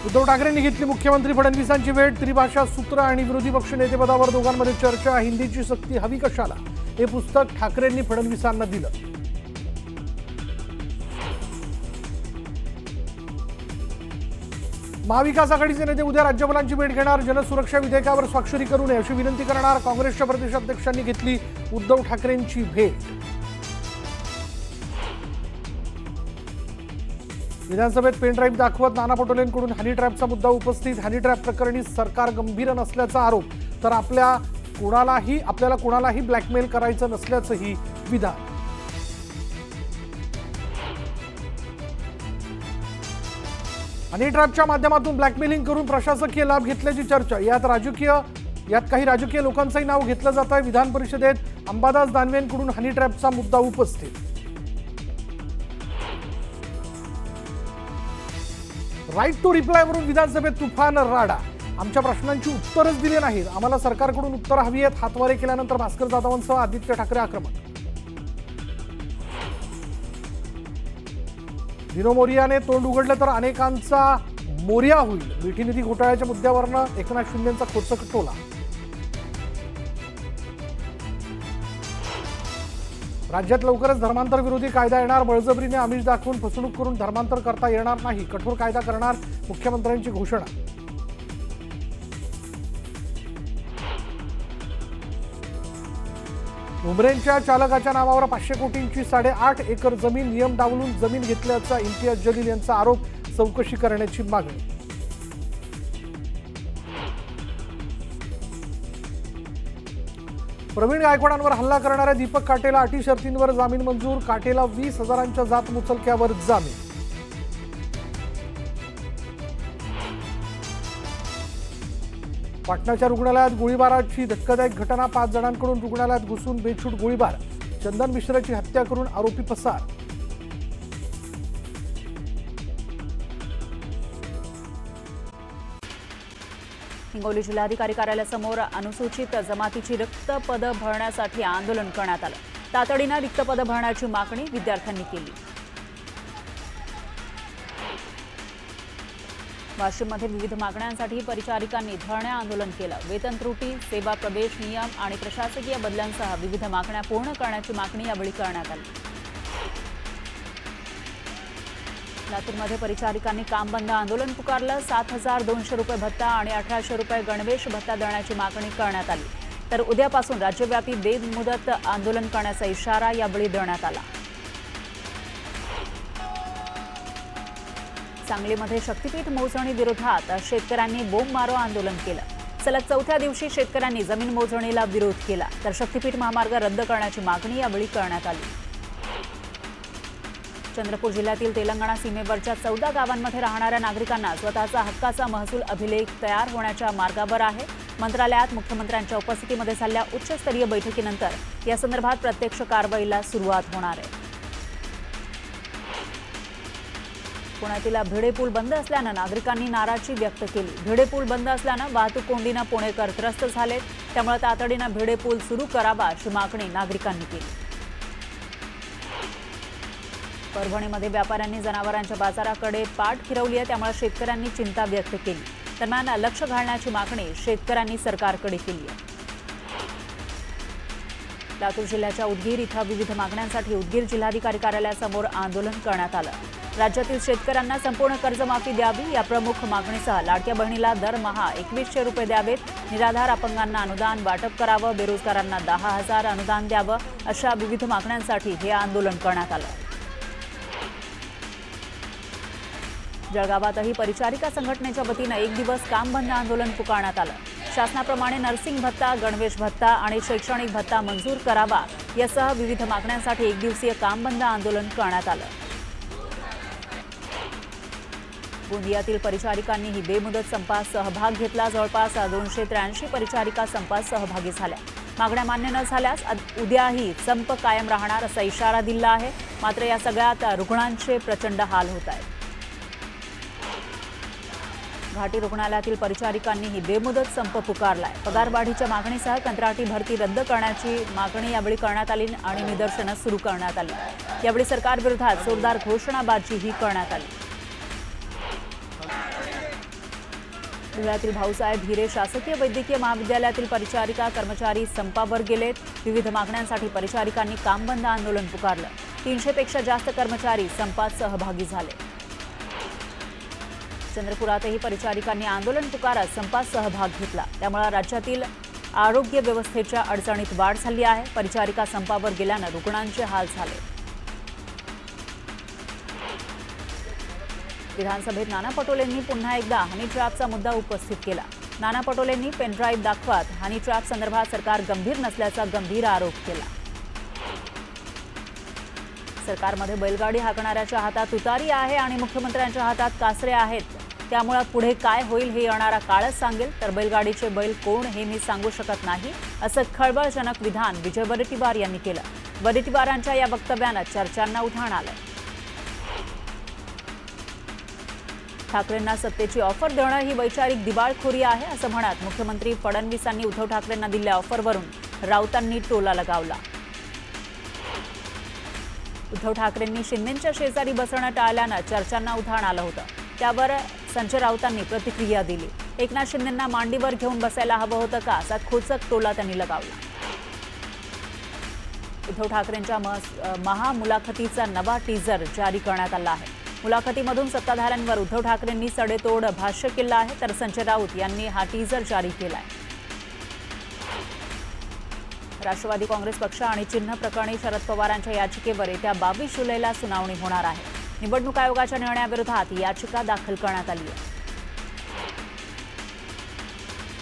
उद्धव ठाकरेंनी घेतली मुख्यमंत्री फडणवीसांची भेट। त्रिभाषा सूत्र आणि विरोधी पक्ष नेतेपदावर दोघांमध्ये चर्चा। हिंदीची सक्ती हवी कशाला हे पुस्तक ठाकरेंनी फडणवीसांना दिलं। महाविकास आघाडीचे नेते उद्या राज्यपालांची भेट घेणार। जनसुरक्षा विधेयकावर स्वाक्षरी करू नये अशी विनंती करणार। काँग्रेसच्या प्रदेशाध्यक्षांनी घेतली उद्धव ठाकरेंची भेट। विधानसभेत पेनड्राईव्ह दाखवत नाना पटोलेंकडून हनी ट्रॅपचा मुद्दा उपस्थित। हनी ट्रॅप प्रकरणी सरकार गंभीर नसल्याचा आरोप, तर आपल्याला कोणालाही ब्लॅकमेल करायचं नसल्याचंही विधान। हनी ट्रॅपच्या माध्यमातून ब्लॅकमेलिंग करून प्रशासकीय लाभ घेतल्याची चर्चा। यात काही राजकीय लोकांचंही नाव घेतलं जात आहे। विधान परिषदेत अंबादास दानवेंकडून हनी ट्रॅपचा मुद्दा उपस्थित। राईट टू रिप्लाय वरून विधानसभेत तुफान राडा। आमच्या प्रश्नांची उत्तरच दिली नाहीत, आम्हाला सरकारकडून उत्तर हवी आहेत। हातवारे केल्यानंतर भास्कर जाधवांसह आदित्य ठाकरे आक्रमक। दिनो मोरियाने तोंड उघडलं तर अनेकांचा मोर्या होईल। मिठी निधी घोटाळ्याच्या मुद्द्यावरनं एकनाथ शिंदेंचा खोचक टोला। राज्यात लवकरच धर्मांतर विरोधी कायदा येणार। बळजबरीने आमिष दाखवून फसवणूक करून धर्मांतर करता येणार नाही, कठोर कायदा करणार मुख्यमंत्र्यांची घोषणा। उमरेंच्या चालकाच्या नावावर 500 कोटींची 8.5 एकर जमीन, नियम डावलून जमीन घेतल्याचा इम्तियाज जलील यांचा आरोप। चौकशी करण्याची मागणी। प्रवीण गायकवाडांवर हल्ला करणाऱ्या दीपक काटेला अटी शर्तींवर जामीन मंजूर। काटेला 20,000च्या जात मुचलक्यावर जामीन। पाटणाच्या रुग्णालयात गोळीबाराची धक्कादायक घटना। 5 जणांकडून रुग्णालयात घुसून बेछूट गोळीबार। चंदन मिश्राची हत्या करून आरोपी पसार। हिंगोली जिल्हाधिकारी कार्यालयासमोर अनुसूचित जमातीची रिक्त पदं भरण्यासाठी आंदोलन करण्यात आलं। तातडीनं रिक्त पदं भरण्याची मागणी विद्यार्थ्यांनी केली। वाशिममध्ये विविध मागण्यांसाठी परिचारिकांनी धरणे आंदोलन केलं। वेतन त्रुटी, सेवा प्रवेश नियम आणि प्रशासकीय बदलांसह विविध मागण्या पूर्ण करण्याची मागणी यावेळी करण्यात आली। लातूरमध्ये परिचारिकांनी काम बंद आंदोलन पुकारलं। 7,200 रुपये भत्ता आणि 1,800 रुपये गणवेश भत्ता देण्याची मागणी करण्यात आली। तर उद्यापासून राज्यव्यापी बेमुदत आंदोलन करण्याचा इशारा यावेळी देण्यात आला। सांगलीमध्ये शक्तीपीठ मोजणी विरोधात शेतकऱ्यांनी बोंबमारो आंदोलन केलं। सलग 4थ्या दिवशी शेतकऱ्यांनी जमीन मोजणीला विरोध केला, तर शक्तीपीठ महामार्ग रद्द करण्याची मागणी यावेळी करण्यात आली। चंद्रपूर जिल्ह्यातील तेलंगणा सीमेवरच्या 14 गावांमध्ये राहणाऱ्या नागरिकांना स्वतःचा हक्काचा महसूल अभिलेख तयार होण्याच्या मार्गावर आहे। मंत्रालयात मुख्यमंत्र्यांच्या उपस्थितीमध्ये झालेल्या उच्चस्तरीय बैठकीनंतर या संदर्भात प्रत्यक्ष कारवाईला सुरुवात होणार आहे। पुण्यातील भिडे पूल बंद असल्यानं नागरिकांनी नाराजी व्यक्त केली। भिडे पूल बंद असल्यानं वाहतूक कोंडीनं पुणेकर त्रस्त झालेत, त्यामुळे तातडीनं भिडे पूल सुरू करावा अशी मागणी नागरिकांनी केली। परभणीमध्ये व्यापाऱ्यांनी जनावरांच्या बाजाराकडे पाठ फिरवली आहे, त्यामुळे शेतकऱ्यांनी चिंता व्यक्त केली। दरम्यान लक्ष घालण्याची मागणी शेतकऱ्यांनी सरकारकडे केली आहे। लातूर जिल्ह्याच्या उदगीर इथं विविध मागण्यांसाठी उदगीर जिल्हाधिकारी कार्यालयासमोर आंदोलन करण्यात आलं। राज्यातील शेतकऱ्यांना संपूर्ण कर्जमाफी द्यावी या प्रमुख मागणीसह लाडक्या बहिणीला दरमहा 2,100 रुपये द्यावेत, निराधार अपंगांना अनुदान वाटप करावं, बेरोजगारांना 10,000 अनुदान द्यावं अशा विविध मागण्यांसाठी हे आंदोलन करण्यात आलं। जळगावातही परिचारिका संघटनेच्या वतीनं 1 दिवस काम बंद आंदोलन पुकारण्यात आलं। शासनाप्रमाणे नर्सिंग भत्ता, गणवेश भत्ता आणि शैक्षणिक भत्ता मंजूर करावा यासह विविध मागण्यांसाठी 1 दिवसीय काम बंद आंदोलन करण्यात आलं। गोंदियातील परिचारिकांनीही बेमुदत संपात सहभाग घेतला। जवळपास 283 परिचारिका संपात सहभागी झाल्या। मागण्या मान्य न झाल्यास उद्याही संप कायम राहणार असा इशारा दिला आहे। मात्र या सगळ्यात रुग्णांचे प्रचंड हाल होत आहेत। घाटी रुग्णालयातील परिचारिकांनीही बेमुदत संप पुकारलाय। पगारवाढीच्या मागणीसह कंत्राटी भरती रद्द करण्याची मागणी यावेळी करण्यात आली आणि निदर्शनं सुरू करण्यात आली। यावेळी सरकारविरोधात जोरदार घोषणाबाजीही करण्यात आली। धुळ्यातील भाऊसाहेब हिरे शासकीय वैद्यकीय महाविद्यालयातील परिचारिका कर्मचारी संपावर गेलेत। विविध मागण्यांसाठी परिचारिकांनी काम बंद आंदोलन पुकारलं। 300 पेक्षा जास्त कर्मचारी संपात सहभागी झाले। चंद्रपुरातही परिचारिकांनी आंदोलन पुकारत संपात सहभाग घेतला। त्यामुळे राज्यातील आरोग्य व्यवस्थेच्या अडचणीत वाढ झाली आहे। परिचारिका संपावर गेल्यानं रुग्णांचे हाल झाले। विधानसभेत नाना पटोलेंनी पुन्हा एकदा हनी ट्रॅपचा मुद्दा उपस्थित केला। नाना पटोलेंनी पेनड्राईव्ह दाखवत हनी ट्रॅप संदर्भात सरकार गंभीर नसल्याचा गंभीर आरोप केला। सरकारमध्ये बैलगाडी हाकणाऱ्याच्या हातात तुतारी आहे आणि मुख्यमंत्र्यांच्या हातात कासरे आहेत। त्यामुळे पुढे काय होईल हे येणारा काळच सांगेल, तर बैलगाडीचे बैल कोण हे मी सांगू शकत नाही, असं खळबळजनक विधान विजय वडेट्टीवार यांनी केलं। वडेट्टीवारांच्या या वक्तव्यानं चर्चांना उधाण आलं। ठाकरेंना सत्तेची ऑफर देणं ही वैचारिक दिवाळखोरी आहे, असं म्हणत मुख्यमंत्री फडणवीसांनी उद्धव ठाकरेंना दिलेल्या ऑफरवरून राऊतांनी टोला लगावला। उद्धव ठाकरेंनी शिंदेंच्या शेजारी बसणं टाळल्यानं चर्चांना उधाण आलं होतं। त्यावर संजय राऊतांनी प्रतिक्रिया दिली। एकनाथ शिंदेंना मांडीवर घेऊन बसायला हवं होतं का, असा खोचक टोला त्यांनी लगावला। उद्धव ठाकरेंच्या महामुलाखतीचा नवा टीजर जारी करण्यात आला आहे। मुलाखतीमधून सत्ताधाऱ्यांवर उद्धव ठाकरेंनी सडेतोड भाष्य केलं आहे, तर संजय राऊत यांनी हा टीजर जारी केलाय। राष्ट्रवादी काँग्रेस पक्ष आणि चिन्ह प्रकरणी शरद पवारांच्या याचिकेवर येत्या 22 जुलैला सुनावणी होणार आहे। निवडणूक आयोगाच्या निर्णयाविरोधात याचिका दाखल करण्यात आली आहे।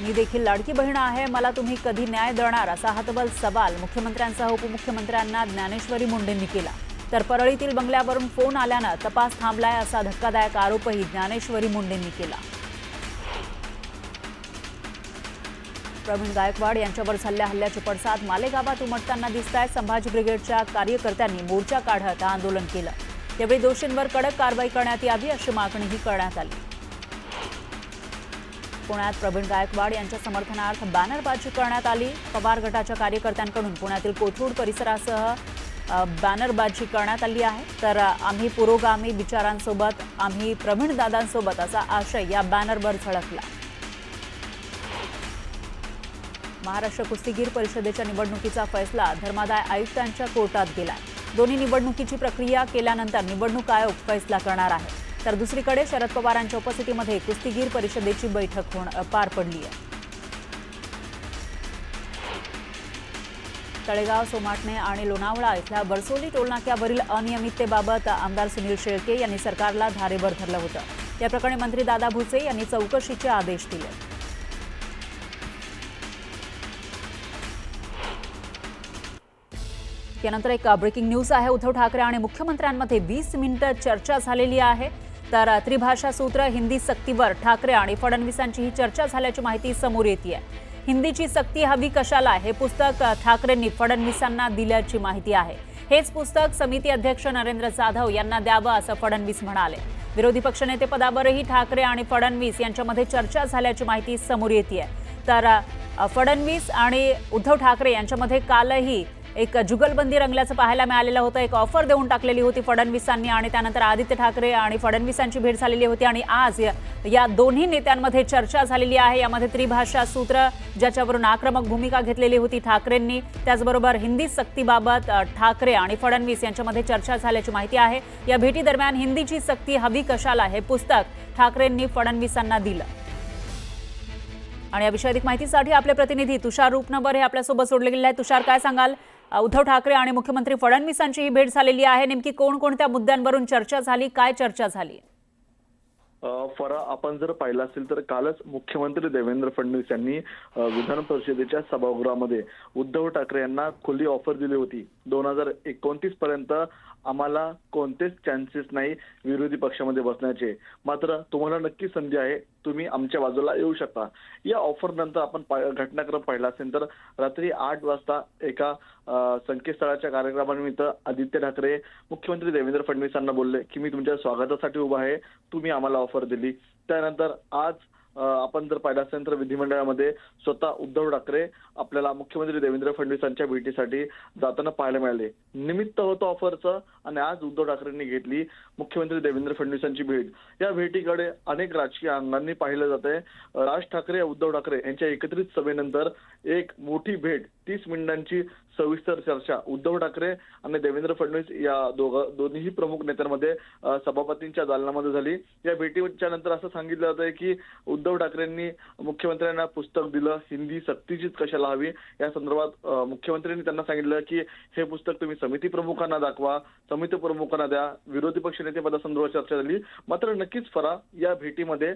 मी देखील लाडकी बहीण आहे, मला तुम्ही कधी न्याय देणार, असा हतबल सवाल मुख्यमंत्र्यांसह उपमुख्यमंत्र्यांना ज्ञानेश्वरी मुंडेंनी केला। तर परळीतील बंगल्यावरून फोन आल्यानं तपास थांबलाय, असा धक्कादायक आरोपही ज्ञानेश्वरी मुंडेंनी केला। प्रवीण गायकवाड यांच्यावर झालेल्या हल्ल्याचे पडसाद मालेगावात उमटताना दिसत आहेत। संभाजी ब्रिगेडच्या कार्यकर्त्यांनी मोर्चा काढत आंदोलन केलं। यावेळी दोषींवर कडक कारवाई करण्यात यावी, अशी मागणीही करण्यात आली। पुण्यात प्रवीण गायकवाड यांच्या समर्थनार्थ बॅनरबाजी करण्यात आली। पवार गटाच्या कार्यकर्त्यांकडून पुण्यातील कोथरूड परिसरासह बॅनरबाजी करण्यात आली आहे। तर आम्ही पुरोगामी विचारांसोबत, आम्ही प्रवीण दादांसोबत, असा आशय या बॅनरवर झळकला। महाराष्ट्र कुस्तीगीर परिषदेच्या निवडणुकीचा फैसला धर्मादाय आयुक्तांच्या कोर्टात गेलाय। दोन्ही निवडणुकीची प्रक्रिया केल्यानंतर निवडणूक आयोग फैसला करणार आहे। तर दुसरीकडे शरद पवारांच्या उपस्थितीमध्ये कुस्तीगीर परिषदेची बैठक पार पडली आहे। तळेगाव, सोमाटणे आणि लोणावळा इथल्या बरसोली टोलनाक्यावरील अनियमिततेबाबत आमदार सुनील शेळके यांनी सरकारला धारेवर धरलं होतं। या प्रकरणी मंत्री दादा भुसे यांनी चौकशीचे आदेश दिले। यानंतर एक ब्रेकिंग न्यूज आहे। उद्धव ठाकरे आणि मुख्यमंत्र्यांमध्ये 20 मिनिटं चर्चा झालेली आहे। तर त्रिभाषा सूत्र हिंदी सक्तीवर ठाकरे आणि फडणवीसांची ही चर्चा झाल्याची माहिती समोर येते। हिंदीची सक्ती हवी कशाला, हे पुस्तक ठाकरेंनी फडणवीसांना दिल्याची माहिती आहे। हेच पुस्तक समिती अध्यक्ष नरेंद्र जाधव यांना द्यावं, असं फडणवीस म्हणाले। विरोधी पक्षनेतेपदावरही ठाकरे आणि फडणवीस यांच्यामध्ये चर्चा झाल्याची माहिती समोर येते। तर फडणवीस आणि उद्धव ठाकरे यांच्यामध्ये कालही एक जुगलबंदी रंगल्याचं पाहायला मिळालेलं होतं। एक ऑफर देऊन टाकलेली होती फडणवीसांनी आणि त्यानंतर आदित्य ठाकरे आणि फडणवीसांची भेट झालेली होती आणि आज या दोन्ही नेत्यांमध्ये चर्चा झालेली आहे। यामध्ये त्रिभाषा सूत्र, ज्याच्यावरून आक्रमक भूमिका घेतलेली होती ठाकरेंनी, त्याचबरोबर हिंदी सक्तीबाबत ठाकरे आणि फडणवीस यांच्यामध्ये चर्चा झाल्याची माहिती आहे। या भेटीदरम्यान हिंदीची सक्ती हवी कशाला हे पुस्तक ठाकरेंनी फडणवीसांना दिलं। आणि या विषयी अधिक माहितीसाठी आपले प्रतिनिधी तुषार रूपनवर हे आपल्यासोबत जोडले गेले आहेत। तुषार, काय सांगाल? उद्धव ठाकरे आणि मुख्यमंत्री फडणवीसांची ही भेट झालेली आहे, नेमकी कोणकोणत्या मुद्द्यांवरून चर्चा झाली, काय चर्चा झाली? आपण जर पाहिलं असेल तर कालच मुख्यमंत्री देवेंद्र फडणवीस यांनी विधान परिषदेच्या सभागृहामध्ये उद्धव ठाकरे यांना खुली ऑफर दिली होती। 2029 पर्यंत आम्हाला कोणतेच चान्सेस नाही विरोधी पक्षामध्ये बसण्याचे, मात्र तुम्हाला नक्की संधी आहे, तुम्ही आमच्या बाजूला येऊ शकता। या ऑफर नंतर आपण घटनाक्रम पाहिला असेल तर रात्री 8 वाजता एका संकेतस्थळाच्या कार्यक्रमानिमित्त आदित्य ठाकरे मुख्यमंत्री देवेंद्र फडणवीसांना बोलले की मी तुमच्या स्वागतासाठी उभा आहे, तुम्ही आम्हाला ऑफर दिली। त्यानंतर आज आपण जर पाहिलं असेल तर विधिमंडळामध्ये स्वतः उद्धव ठाकरे आपल्याला मुख्यमंत्री देवेंद्र फडणवीसांच्या भेटीसाठी जाताना पाहायला मिळाले. निमित्त होतं ऑफरचं आणि आज उद्धव ठाकरेंनी घेतली मुख्यमंत्री देवेंद्र फडणवीसांची भेट. या भेटीकडे अनेक राजकीय अंगांनी पाहिलं जात आहे. राज ठाकरे उद्धव ठाकरे यांच्या एकत्रित सभेनंतर एक मोठी भेट 30 मिनिटांची सविस्तर चर्चा उद्धव ठाकरे आणि देवेंद्र फडणवीस या दोन्ही प्रमुख नेत्यांमध्ये सभापतींच्या दालनामध्ये झाली. या भेटीच्या नंतर असं सांगितलं जातंय की उद्धव ठाकरेंनी मुख्यमंत्र्यांना पुस्तक दिलं, हिंदी सक्तीचीच कशाला हवी या संदर्भात मुख्यमंत्र्यांनी त्यांना सांगितलं की हे पुस्तक तुम्ही समिती प्रमुखांना दाखवा, समिती प्रमुखांना द्या. विरोधी पक्षनेते पदासंदर्भात चर्चा झाली. मात्र नक्कीच फरा या भेटीमध्ये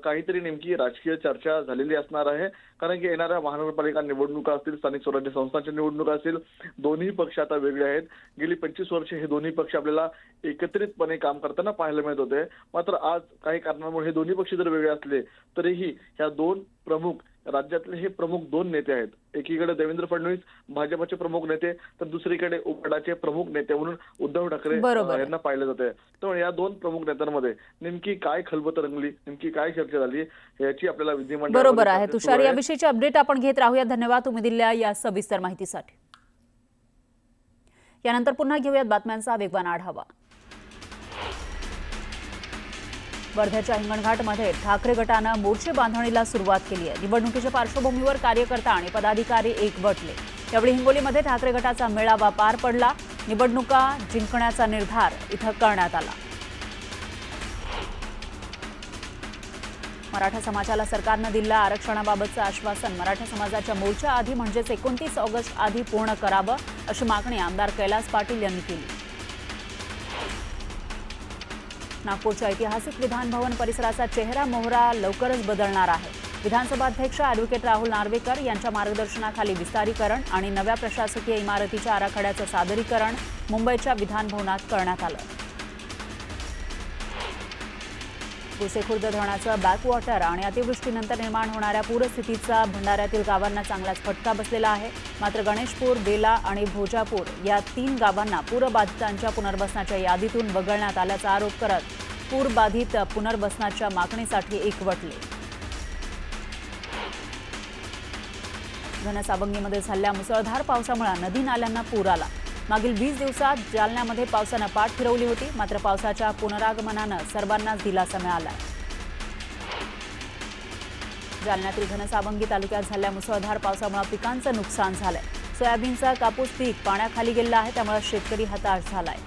काहीतरी नेमकी राजकीय चर्चा झालेली असणार आहे. कारण की येणाऱ्या महानगरपालिका निवडणुका असतील, स्थानिक स्वराज्य संस्थांच्या निवडणुका असतील, दोन्ही पक्ष आता वेगळे आहेत. गेली 25 वर्ष हे दोन्ही पक्ष आपल्याला एकत्रितपणे काम करताना पाहायला मिळत होते. मात्र आज काही कारणांमुळे हे दोन्ही पक्ष जर वेगळे असले तरीही ह्या दोन प्रमुख राज्यातले हे प्रमुख दोन नेते आहेत. एकीकडे देवेंद्र फडणवीस भाजपचे प्रमुख नेते तर दुसरीकडे उपाडाचे प्रमुख नेते म्हणून उद्धव ठाकरे यांना पाहिलं जाते. त्यामुळे या दोन प्रमुख नेत्यांमध्ये नेमकी काय खलबत रंगली, नेमकी काय चर्चा झाली याची आपल्याला विधिमंडळ. बरोबर आहे तुषार, याविषयीची अपडेट आपण घेत राहूया. धन्यवाद तुम्ही दिलेल्या या सविस्तर माहितीसाठी. यानंतर पुन्हा घेऊयात बातम्यांचा वेगवान आढावा. वर्ध्याच्या हिंगणघाटमध्ये ठाकरे गटानं मोर्चे बांधणीला सुरुवात केली आहे. निवडणुकीच्या पार्श्वभूमीवर कार्यकर्ता आणि पदाधिकारी एकवटले. यावेळी हिंगोलीमध्ये ठाकरे गटाचा मेळावा पार पडला. निवडणुका जिंकण्याचा निर्धार इथं करण्यात आला. मराठा समाजाला सरकारनं दिलेलं आरक्षणाबाबतचं आश्वासन मराठा समाजाच्या मोर्चा आधी म्हणजेच 29 ऑगस्ट आधी पूर्ण करावं अशी मागणी आमदार कैलास पाटील यांनी केली. नागपूरच्या ऐतिहासिक विधान भवन परिसराचा चेहरा मोहरा लवकरच बदलणार आहे. विधानसभा अध्यक्ष ॲडव्होकेट राहुल नार्वेकर यांच्या मार्गदर्शनाखाली विस्तारीकरण आणि नव्या प्रशासकीय इमारतीच्या आराखड्याचं सादरीकरण मुंबईच्या विधान भवनात करण्यात आलं. गोसेखुर्द धरणाचं बॅकवॉटर आणि अतिवृष्टीनंतर निर्माण होणाऱ्या पूरस्थितीचा भंडाऱ्यातील गावांना चांगलाच फटका बसलेला आहे. मात्र गणेशपूर, बेला आणि भोजापूर या 3 गावांना पूरबाधितांच्या पुनर्वसनाच्या यादीतून वगळण्यात आल्याचा आरोप करत पूरबाधित पुनर्वसनाच्या मागणीसाठी एकवटले. घनसावंगीमध्ये झालेल्या मुसळधार पावसामुळे नदी नाल्यांना पूर आला. मागील 20 दिवसात जालन्यामध्ये पावसानं पाठ फिरवली होती. मात्र पावसाच्या पुनरागमनानं सर्वांनाच दिलासा मिळाला. जालन्यातील घनसावंगी तालुक्यात झालेल्या मुसळधार पावसामुळे पिकांचं नुकसान झालंय. सोयाबीनचा कापूस पीक पाण्याखाली गेला आहे, त्यामुळे शेतकरी हताश झालाय.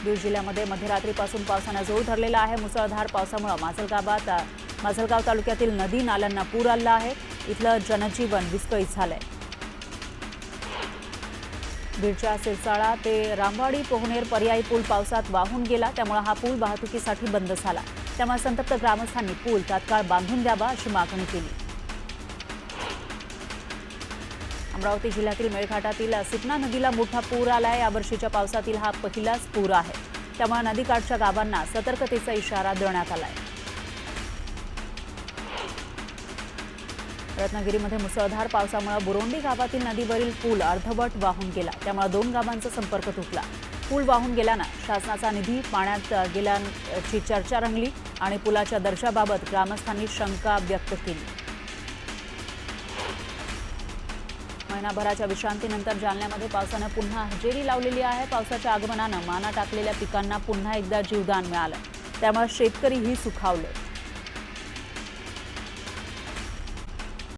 बीड जिल्ह्यामध्ये मध्यरात्रीपासून पावसानं जोर धरलेला आहे. मुसळधार पावसामुळे माजलगाव तालुक्यातील नदी नाल्यांना पूर आला आहे. इथलं जनजीवन विस्कळीत झालंय. बीडच्या सिरसाळा ते रामवाडी पोहनेर पर्यायी पूल पावसात वाहून गेला, त्यामुळे हा पूल वाहतुकीसाठी बंद झाला. त्यामुळे संतप्त ग्रामस्थांनी पूल तात्काळ बांधून द्यावा अशी मागणी केली. अमरावती जिल्ह्यातील मेळघाटातील सिपना नदीला मोठा पूर आलाय. यावर्षीच्या पावसातील हा पहिलाच पूर आहे. त्यामुळे नदीकाठच्या गावांना सतर्कतेचा इशारा देण्यात आलाय. रत्नागिरीमध्ये मुसळधार पावसामुळे बुरोंडी गावातील नदीवरील पूल अर्धवट वाहून गेला. त्यामुळे 2 गावांचा संपर्क तुटला. पूल वाहून गेल्यानं शासनाचा निधी पाण्यात गेल्याची चर्चा रंगली आणि पुलाच्या दर्जाबाबत ग्रामस्थांनी शंका व्यक्त केली. महिनाभराच्या विश्रांतीनंतर जालन्यामध्ये पावसानं पुन्हा हजेरी लावलेली आहे. पावसाच्या आगमनानं माना टाकलेल्या पिकांना पुन्हा एकदा जीवदान मिळालं. त्यामुळे शेतकरीही सुखावले.